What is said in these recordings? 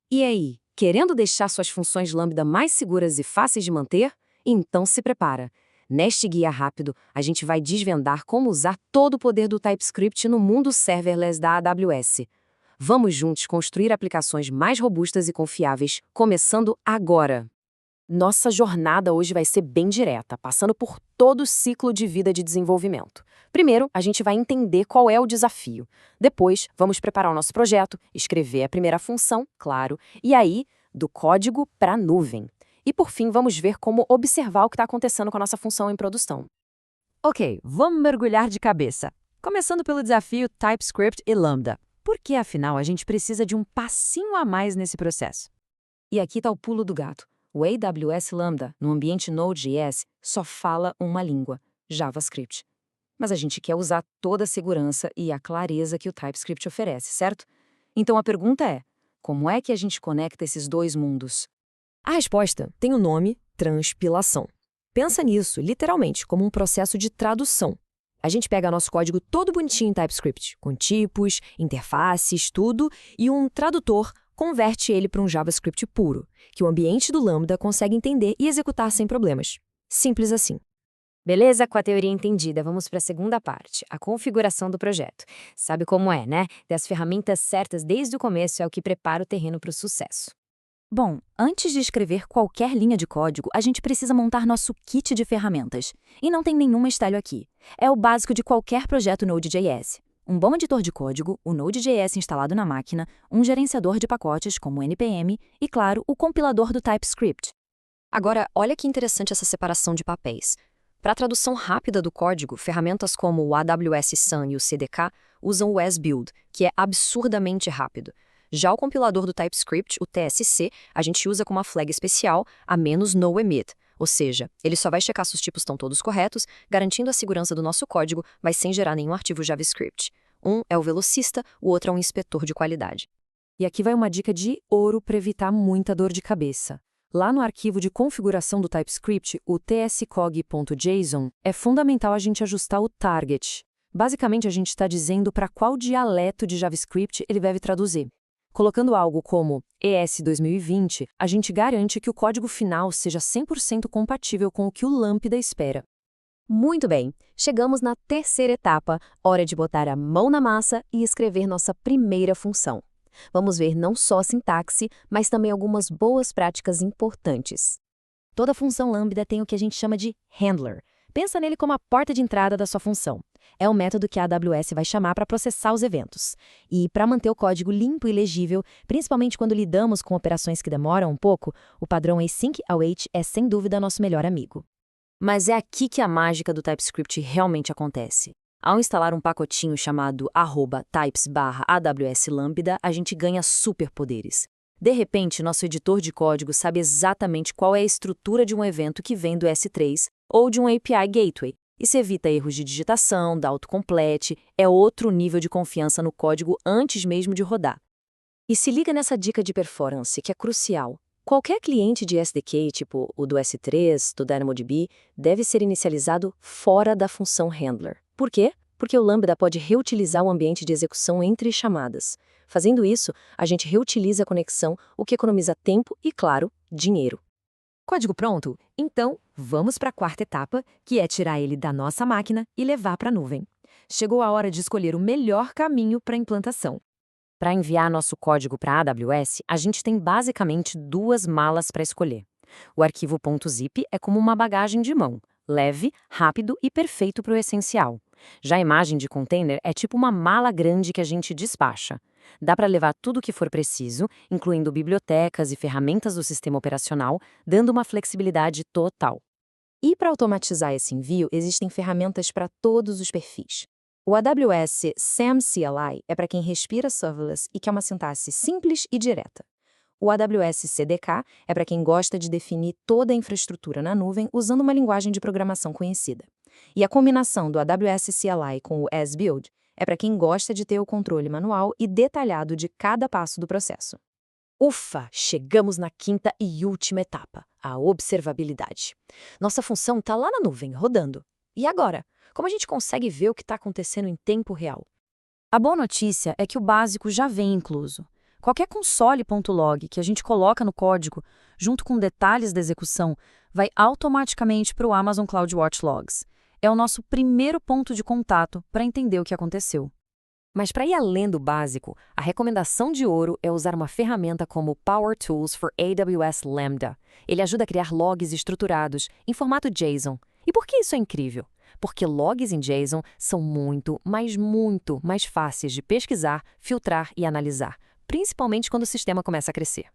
E aí, querendo deixar suas funções Lambda mais seguras e fáceis de manter? Então se prepara. Neste guia rápido, a gente vai desvendar como usar todo o poder do TypeScript no mundo serverless da AWS. Vamos juntos construir aplicações mais robustas e confiáveis, começando agora. Nossa jornada hoje vai ser bem direta, passando por todo o ciclo de vida de desenvolvimento. Primeiro, a gente vai entender qual é o desafio. Depois, vamos preparar o nosso projeto, escrever a primeira função, claro, e aí, do código para a nuvem. E por fim, vamos ver como observar o que está acontecendo com a nossa função em produção. Ok, vamos mergulhar de cabeça. Começando pelo desafio TypeScript e Lambda. Por que, afinal, a gente precisa de um passinho a mais nesse processo? E aqui está o pulo do gato. O AWS Lambda, no ambiente Node.js, só fala uma língua, JavaScript. Mas a gente quer usar toda a segurança e a clareza que o TypeScript oferece, certo? Então a pergunta é, como é que a gente conecta esses dois mundos? A resposta tem o nome transpilação. Pensa nisso, literalmente, como um processo de tradução. A gente pega nosso código todo bonitinho em TypeScript, com tipos, interfaces, tudo, e um tradutor converte ele para um JavaScript puro, que o ambiente do Lambda consegue entender e executar sem problemas. Simples assim. Beleza, com a teoria entendida, vamos para a segunda parte, a configuração do projeto. Sabe como é, né? Ter as ferramentas certas desde o começo é o que prepara o terreno para o sucesso. Bom, antes de escrever qualquer linha de código, a gente precisa montar nosso kit de ferramentas. E não tem nenhum mistério aqui. É o básico de qualquer projeto Node.js. Um bom editor de código, o Node.js instalado na máquina, um gerenciador de pacotes como o NPM e, claro, o compilador do TypeScript. Agora, olha que interessante essa separação de papéis. Para a tradução rápida do código, ferramentas como o AWS Sun e o CDK usam o as-build, que é absurdamente rápido. Já o compilador do TypeScript, o TSC, a gente usa com uma flag especial, a menos no emit, ou seja, ele só vai checar se os tipos estão todos corretos, garantindo a segurança do nosso código, mas sem gerar nenhum arquivo JavaScript. Um é o velocista, o outro é um inspetor de qualidade. E aqui vai uma dica de ouro para evitar muita dor de cabeça. Lá no arquivo de configuração do TypeScript, o tscog.json, é fundamental a gente ajustar o target. Basicamente, a gente está dizendo para qual dialeto de JavaScript ele deve traduzir. Colocando algo como ES 2020, a gente garante que o código final seja 100% compatível com o que o Lambda espera. Muito bem, chegamos na terceira etapa, hora de botar a mão na massa e escrever nossa primeira função. Vamos ver não só a sintaxe, mas também algumas boas práticas importantes. Toda função Lambda tem o que a gente chama de handler. Pensa nele como a porta de entrada da sua função. É o método que a AWS vai chamar para processar os eventos. E para manter o código limpo e legível, principalmente quando lidamos com operações que demoram um pouco, o padrão async await é sem dúvida nosso melhor amigo. Mas é aqui que a mágica do TypeScript realmente acontece. Ao instalar um pacotinho chamado @types/AWS Lambda, a gente ganha superpoderes. De repente, nosso editor de código sabe exatamente qual é a estrutura de um evento que vem do S3 ou de um API Gateway. Isso evita erros de digitação, da autocomplete, é outro nível de confiança no código antes mesmo de rodar. E se liga nessa dica de performance, que é crucial. Qualquer cliente de SDK, tipo o do S3, do DynamoDB, deve ser inicializado fora da função handler. Por quê? Porque o Lambda pode reutilizar o ambiente de execução entre chamadas. Fazendo isso, a gente reutiliza a conexão, o que economiza tempo e, claro, dinheiro. Código pronto? Então, vamos para a quarta etapa, que é tirar ele da nossa máquina e levar para a nuvem. Chegou a hora de escolher o melhor caminho para a implantação. Para enviar nosso código para a AWS, a gente tem basicamente duas malas para escolher. O arquivo .zip é como uma bagagem de mão, leve, rápido e perfeito para o essencial. Já a imagem de container é tipo uma mala grande que a gente despacha. Dá para levar tudo o que for preciso, incluindo bibliotecas e ferramentas do sistema operacional, dando uma flexibilidade total. E para automatizar esse envio, existem ferramentas para todos os perfis. O AWS SAM CLI é para quem respira serverless e quer uma sintaxe simples e direta. O AWS CDK é para quem gosta de definir toda a infraestrutura na nuvem usando uma linguagem de programação conhecida. E a combinação do AWS CLI com o as-build é para quem gosta de ter o controle manual e detalhado de cada passo do processo. Ufa, chegamos na quinta e última etapa, a observabilidade. Nossa função está lá na nuvem, rodando. E agora? Como a gente consegue ver o que está acontecendo em tempo real? A boa notícia é que o básico já vem incluso. Qualquer console.log que a gente coloca no código, junto com detalhes da execução, vai automaticamente para o Amazon CloudWatch Logs. É o nosso primeiro ponto de contato para entender o que aconteceu. Mas para ir além do básico, a recomendação de ouro é usar uma ferramenta como o Power Tools for AWS Lambda. Ele ajuda a criar logs estruturados em formato JSON. E por que isso é incrível? Porque logs em JSON são muito, mas muito mais fáceis de pesquisar, filtrar e analisar, principalmente quando o sistema começa a crescer.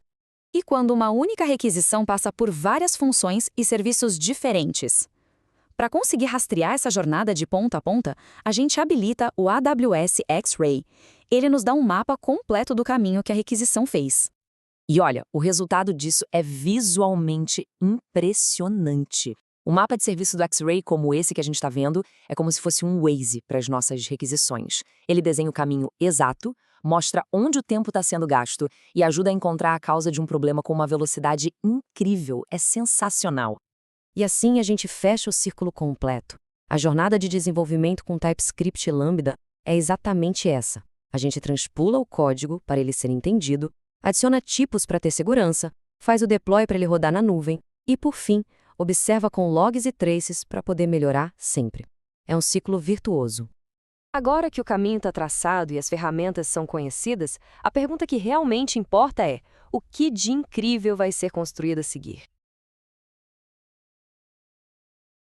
E quando uma única requisição passa por várias funções e serviços diferentes. Para conseguir rastrear essa jornada de ponta a ponta, a gente habilita o AWS X-Ray. Ele nos dá um mapa completo do caminho que a requisição fez. E olha, o resultado disso é visualmente impressionante. O mapa de serviço do X-Ray, como esse que a gente está vendo, é como se fosse um Waze para as nossas requisições. Ele desenha o caminho exato, mostra onde o tempo está sendo gasto e ajuda a encontrar a causa de um problema com uma velocidade incrível. É sensacional. E assim a gente fecha o círculo completo. A jornada de desenvolvimento com TypeScript e Lambda é exatamente essa. A gente transpula o código para ele ser entendido, adiciona tipos para ter segurança, faz o deploy para ele rodar na nuvem e, por fim, observa com logs e traces para poder melhorar sempre. É um ciclo virtuoso. Agora que o caminho está traçado e as ferramentas são conhecidas, a pergunta que realmente importa é: o que de incrível vai ser construído a seguir?